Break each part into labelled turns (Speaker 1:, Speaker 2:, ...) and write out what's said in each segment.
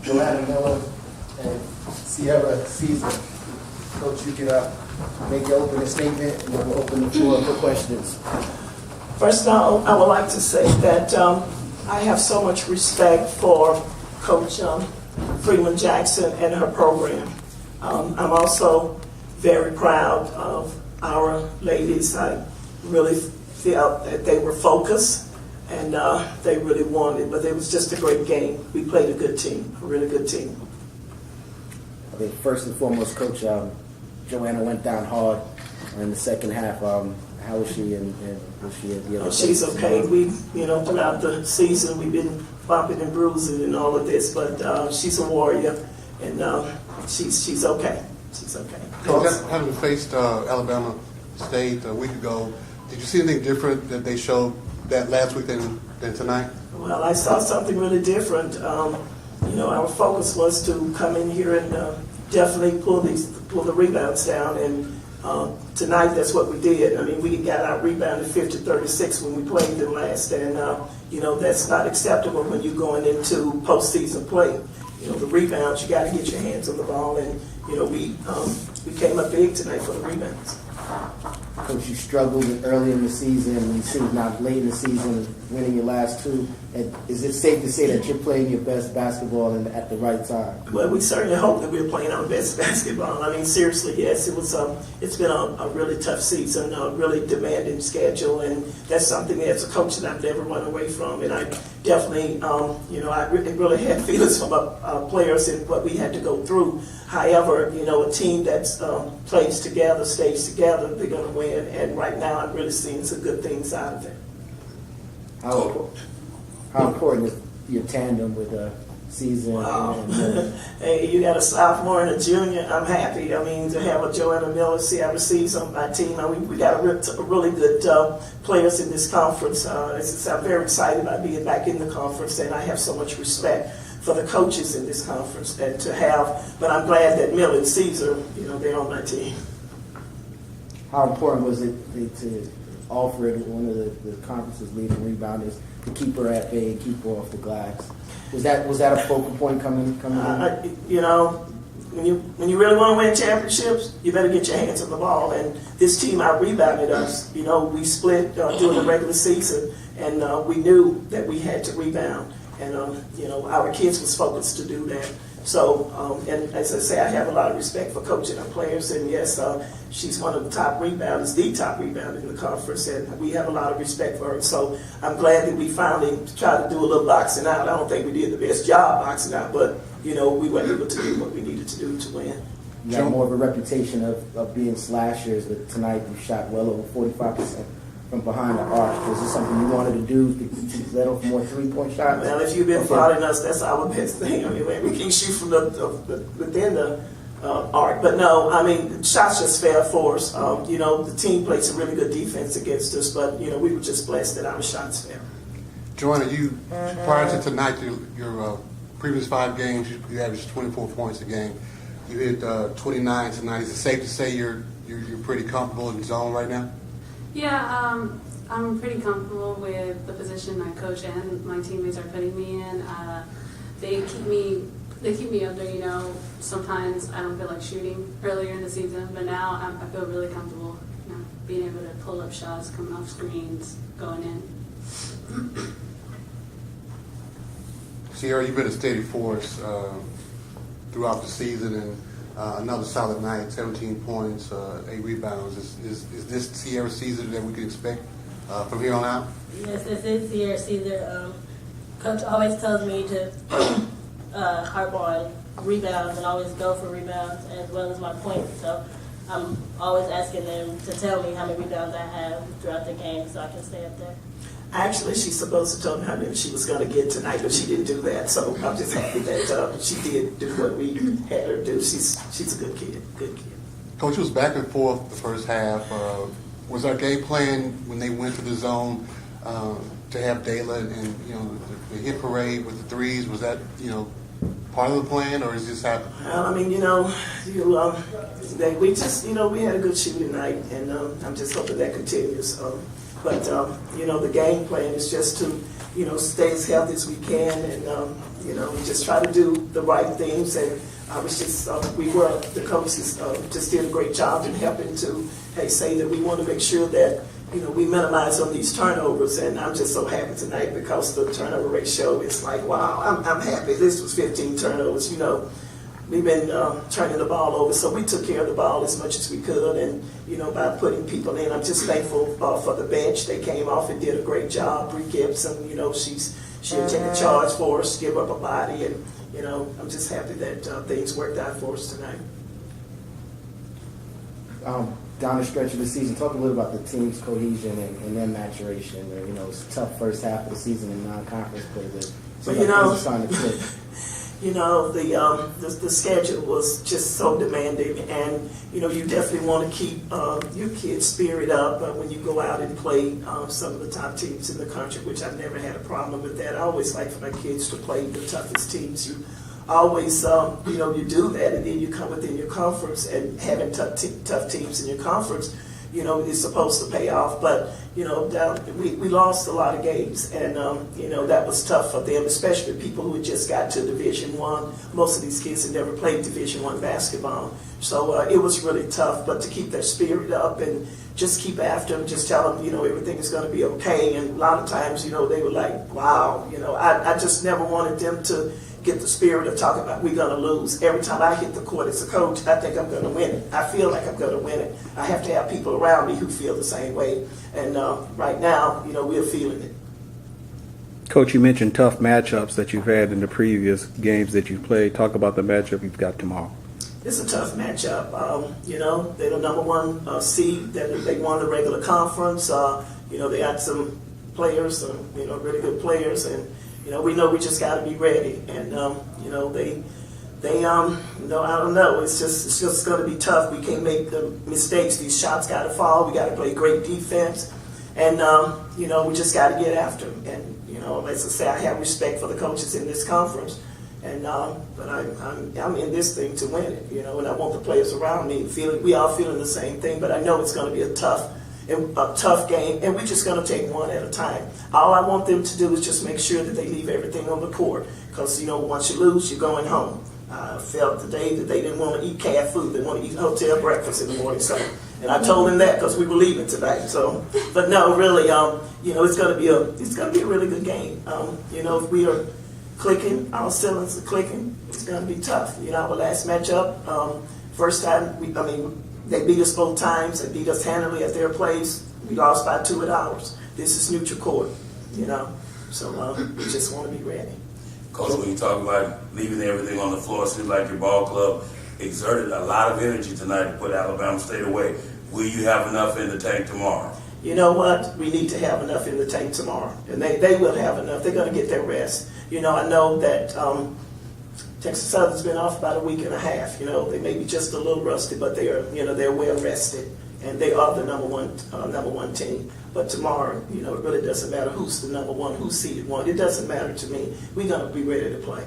Speaker 1: Joanna Miller and Sierra Caesar. Coach, you can make your opening statement, and then we'll open the floor for questions.
Speaker 2: First of all, I would like to say that I have so much respect for Coach Freeman Jackson and her program. I'm also very proud of our ladies. I really felt that they were focused and they really wanted, but it was just a great game. We played a good team, a really good team.
Speaker 1: I think first and foremost, Coach, Joanna went down hard in the second half. How was she, and was she at the other?
Speaker 2: She's okay. We, throughout the season, we've been bumping and bruising and all of this, but she's a warrior, and she's okay. She's okay.
Speaker 3: Coach, having faced Alabama State a week ago, did you see anything different that they showed that last week than tonight?
Speaker 2: Well, I saw something really different. Our focus was to come in here and definitely pull the rebounds down, and tonight that's what we did. I mean, we got out rebounded 50-36 when we played them last, and that's not acceptable when you're going into postseason play. The rebounds, you got to get your hands on the ball, and we came up big tonight for the rebounds.
Speaker 1: Coach, you struggled early in the season, and you see now late in the season, winning your last two. And is it safe to say that you're playing your best basketball and at the right time?
Speaker 2: Well, we certainly hope that we're playing our best basketball. I mean, seriously, yes, it's been a really tough season, a really demanding schedule, and that's something as a coach that I've never run away from. And I definitely, I really had feelings from our players and what we had to go through. However, a team that's plays together, stays together, they're going to win. And right now, I'm really seeing some good things out of it.
Speaker 1: How important is your tandem with Caesar?
Speaker 2: Wow. Hey, you got a sophomore and a junior. I'm happy. I mean, to have a Joanna Miller, Sierra Caesar on my team. I mean, we got a really good players in this conference. I'm very excited about being back in the conference, and I have so much respect for the coaches in this conference and to have. But I'm glad that Miller and Caesar, they're on my team.
Speaker 1: How important was it to offer it one of the conference's leading rebounders to keep her at bay and keep her off the glass? Was that a focal point coming in?
Speaker 2: When you really want to win championships, you better get your hands on the ball. And this team out-rebounded us. We split during the regular season, and we knew that we had to rebound. And, our kids was focused to do that. So, and as I say, I have a lot of respect for coaching our players. And yes, she's one of the top rebounders, the top rebounder in the conference. And we have a lot of respect for her. So I'm glad that we finally tried to do a little boxing out. I don't think we did the best job boxing out, but, we were able to do what we needed to do to win.
Speaker 1: You have more of a reputation of being slashers, but tonight you shot well over 45% from behind the arc. Was this something you wanted to do to let off more three-point shots?
Speaker 2: Well, if you've been following us, that's our best thing. I mean, we can shoot from within the arc. But no, I mean, shots just fell for us. The team played some really good defense against us, but, we were just blessed that our shots fell.
Speaker 3: Joanna, you prior to tonight, your previous 5 games, you averaged 24 points a game. You hit 29 tonight. Is it safe to say you're pretty comfortable in the zone right now?
Speaker 4: Yeah, I'm pretty comfortable with the position my coach and my teammates are putting me in. They keep me under. Sometimes I don't feel like shooting earlier in the season, but now I feel really comfortable. Being able to pull up shots, coming off screens, going in.
Speaker 3: Sierra, you've been a steady force throughout the season, and another solid night, 17 points, 8 rebounds. Is this Sierra Caesar that we can expect from here on out?
Speaker 5: Yes, this is Sierra Caesar. Coach always tells me to harp on rebounds and always go for rebounds as well as my points. So I'm always asking them to tell me how many rebounds I have throughout the game so I can stay up there.
Speaker 2: Actually, she's supposed to tell me how many she was going to get tonight, but she didn't do that. So I'm just happy that she did do what we had her do. She's a good kid.
Speaker 3: Coach, it was back and forth the first half. Was our game plan when they went to the zone to have Dayla and the hit parade with the threes? Was that part of the plan, or is this happening?
Speaker 2: Well, I mean, we just we had a good shooting night, and I'm just hoping that continues. But the game plan is just to stay as healthy as we can, and we just try to do the right things. And I was just, the coaches just did a great job in helping to say that we want to make sure that we minimize on these turnovers. And I'm just so happy tonight because the turnover ratio is like, wow, I'm happy. This was 15 turnovers. We've been turning the ball over, so we took care of the ball as much as we could, and by putting people in, I'm just thankful for the bench. They came off and did a great job. Bree Gibson, she'll take a charge for us, give up a body, and I'm just happy that things worked out for us tonight.
Speaker 1: Down the stretch of the season, talk a little about the team's cohesion and their maturation. It's a tough first half of the season in non-conference play, but things are starting to click. The schedule was just so demanding, and you definitely want to keep your kids' spirit up when you go out and play some of the top teams in the country, which I've never had a problem with that. I always like for my kids to play the toughest teams. You always, you do that, and then you come within your conference, and having tough teams in your conference, is supposed to pay off. But we lost a lot of games, and that was tough for them, especially people who had just got to Division I. Most of these kids had never played Division I basketball, so it was really tough. But to keep their spirit up and just keep after them, just tell them everything is going to be okay. And a lot of times they were like, wow, I just never wanted them to get the spirit of talking about we're going to lose. Every time I hit the court as a coach, I think I'm going to win it. I feel like I'm going to win it. I have to have people around me who feel the same way. And right now, we're feeling it.
Speaker 6: Coach, you mentioned tough matchups that you've had in the previous games that you've played. Talk about the matchup you've got tomorrow.
Speaker 2: It's a tough matchup. They're the number one seed. They won the regular conference. They got some players, really good players, and we know we just got to be ready. And they I don't know. It's just going to be tough. We can't make the mistakes. These shots got to fall. We got to play great defense, and we just got to get after them. And as I say, I have respect for the coaches in this conference, and but I'm in this thing to win it. And I want the players around me feeling. We all feeling the same thing. But I know it's going to be a tough game, and we're just going to take one at a time. All I want them to do is just make sure that they leave everything on the court, because once you lose, you're going home. I felt today that they didn't want to eat canned food; they want to eat hotel breakfast in the morning. So, and I told them that because we were leaving tonight. So, but no, really, it's going to be a really good game. If we are clicking, our cylinders are clicking, it's going to be tough. Our last matchup, first time they beat us both times. They beat us handily at their place. We lost by 2 at ours. This is neutral court, So we just want to be ready.
Speaker 7: Coach, when you talk about leaving everything on the floor, it seems like your ball club exerted a lot of energy tonight to put Alabama State away. Will you have enough in the tank tomorrow?
Speaker 2: You know what? We need to have enough in the tank tomorrow. And they will have enough. They're going to get their rest. I know that Texas Southern's been off about a week and a half. They may be just a little rusty, but they're well rested, and they are the number one team. But tomorrow, it really doesn't matter who's the number one, who's seeded one. It doesn't matter to me. We're going to be ready to play.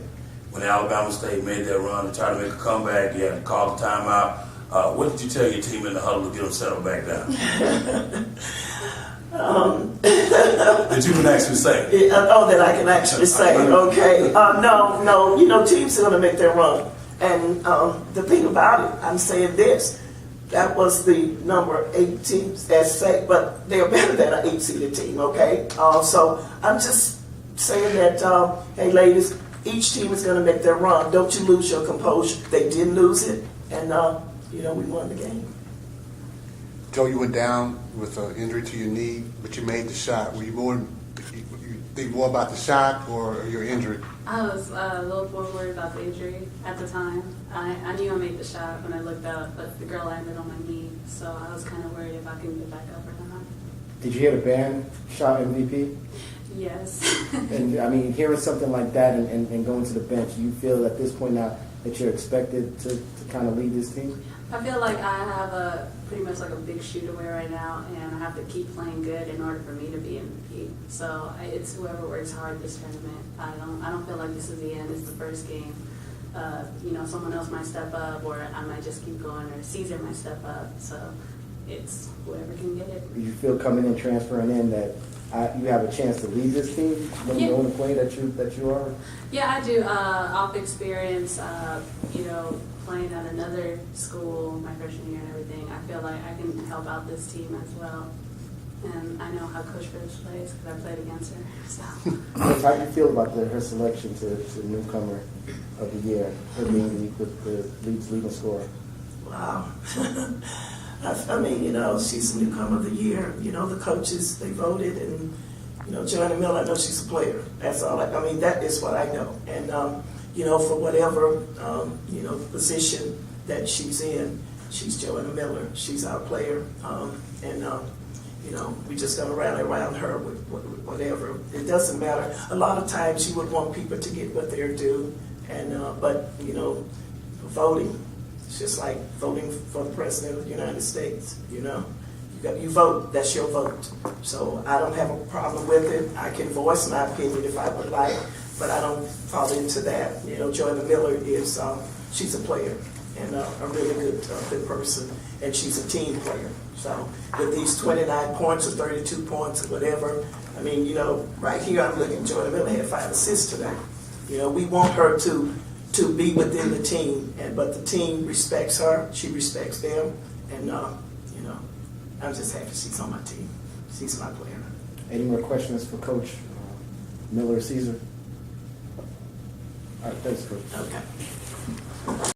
Speaker 7: When Alabama State made that run to try to make a comeback, you had to call the timeout. What did you tell your team in the huddle to get them settled back down? That you can actually say.
Speaker 2: That I can actually say. Okay. No. Teams are going to make their run. And the thing about it, I'm saying this. That was the number 8 teams as say, but they are better than an 8-seeded team, okay? So I'm just saying that, hey, ladies, each team is going to make their run. Don't you lose your composure. They didn't lose it, and, we won the game.
Speaker 3: Joe, you went down with an injury to your knee, but you made the shot. Were you think more about the shot or your injury?
Speaker 4: I was a little more worried about the injury at the time. I knew I made the shot when I looked up, but the girl landed on my knee, so I was kind of worried if I can get back up or not.
Speaker 1: Did you hear the band shout MVP?
Speaker 4: Yes.
Speaker 1: And hearing something like that and going to the bench, you feel at this point now that you're expected to kind of lead this team?
Speaker 4: I feel like I have pretty much like a big shoe to wear right now, and I have to keep playing good in order for me to be MVP. So it's whoever works hard this tournament. I don't feel like this is the end. It's the first game. Someone else might step up, or I might just keep going, or Caesar might step up. So it's whoever can get it.
Speaker 1: You feel coming in, transferring in, that
Speaker 8: you have a chance to lead this team when
Speaker 4: Yeah.
Speaker 8: you own the play that you are?
Speaker 4: Yeah, I do. Off experience, playing at another school my freshman year and everything, I feel like I can help out this team as well. And I know how Coach Bibbs plays because I played against her. So.
Speaker 8: How do you feel about her selection to newcomer of the year, her being the leading scorer?
Speaker 2: Wow. I mean, she's the newcomer of the year. The coaches, they voted, and, Joanna Miller, I know she's a player. That's all. I mean, that is what I know. And, for whatever, position that she's in, she's Joanna Miller. She's our player. We just gonna rally around her with whatever. It doesn't matter. A lot of times you would want people to get what they're due, but voting, it's just like voting for the President of the United States. You vote. That's your vote. So I don't have a problem with it. I can voice my opinion if I would like, but I don't fall into that. Joanna Miller is she's a player and a really good person, and she's a team player. So with these 29 points or 32 points or whatever, I mean, right here I'm looking, Joanna Miller had 5 assists today. We want her to be within the team, but the team respects her, she respects them, and I'm just happy she's on my team. She's my player.
Speaker 8: Any more questions for Coach Miller Caesar? All right, thanks, Coach.
Speaker 2: Okay.